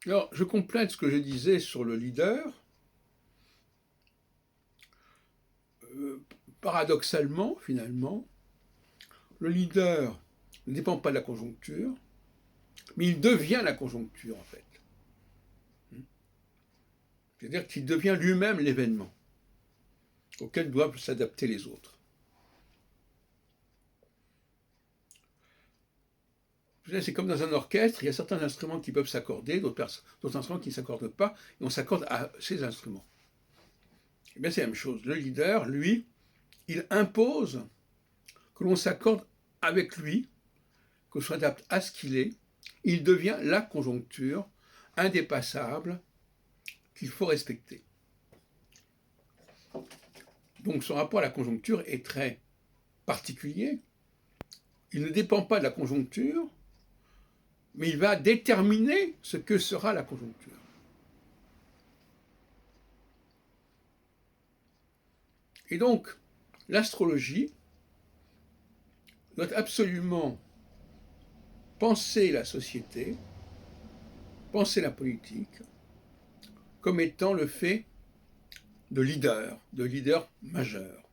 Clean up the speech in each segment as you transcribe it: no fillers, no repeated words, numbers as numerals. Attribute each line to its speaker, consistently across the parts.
Speaker 1: Alors, je complète ce que je disais sur le leader. Paradoxalement, finalement, le leader ne dépend pas de la conjoncture, mais il devient la conjoncture, en fait. C'est-à-dire qu'il devient lui-même l'événement auquel doivent s'adapter les autres. C'est comme dans un orchestre, il y a certains instruments qui peuvent s'accorder, d'autres instruments qui ne s'accordent pas, et on s'accorde à ces instruments. Et bien c'est la même chose. Le leader, lui, il impose que l'on s'accorde avec lui, que l'on s'adapte à ce qu'il est. Il devient la conjoncture indépassable qu'il faut respecter. Donc son rapport à la conjoncture est très particulier. Il ne dépend pas de la conjoncture, mais il va déterminer ce que sera la conjoncture. Et donc, l'astrologie doit absolument penser la société, penser la politique, comme étant le fait de leader majeur.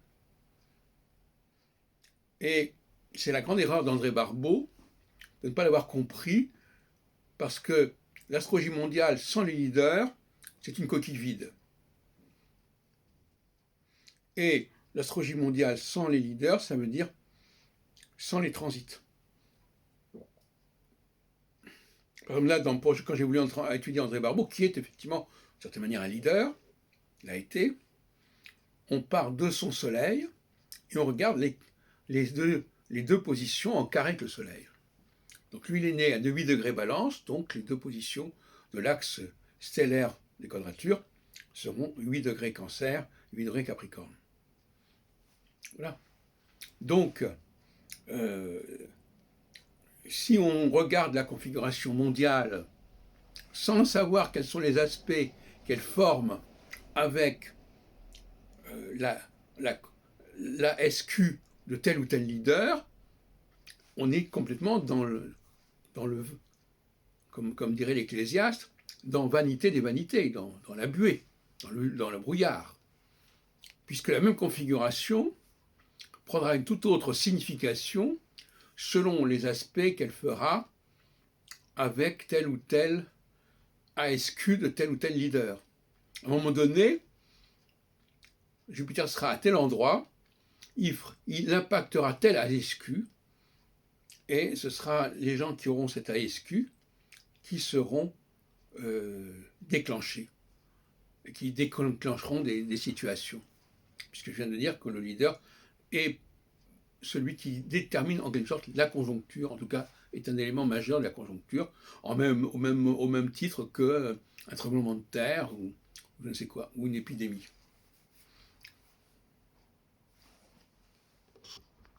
Speaker 1: Et c'est la grande erreur d'André Barbeau de ne pas l'avoir compris, parce que l'astrologie mondiale sans les leaders, c'est une coquille vide. Et l'astrologie mondiale sans les leaders, ça veut dire sans les transits. Par exemple, là, quand j'ai voulu étudier André Barbeau, qui est effectivement, d'une certaine manière, un leader, il a été, on part de son soleil et on regarde les deux positions en carré avec le soleil. Donc lui, il est né à 8 degrés balance, donc les deux positions de l'axe stellaire des quadratures seront 8 degrés cancer, 8 degrés capricorne. Voilà. Donc, si on regarde la configuration mondiale sans savoir quels sont les aspects qu'elle forme avec la SQ de tel ou tel leader, on est complètement dans le comme dirait l'Ecclésiaste, dans vanité des vanités, dans la buée, dans le brouillard. Puisque la même configuration prendra une toute autre signification selon les aspects qu'elle fera avec tel ou tel ASQ de tel ou tel leader. À un moment donné, Jupiter sera à tel endroit, il impactera tel ASQ, et ce sera les gens qui auront cet ASQ qui seront déclenchés, et qui déclencheront des situations. Puisque je viens de dire que le leader est celui qui détermine en quelque sorte la conjoncture, en tout cas est un élément majeur de la conjoncture, au même titre qu'un tremblement de terre ou je ne sais quoi, ou une épidémie.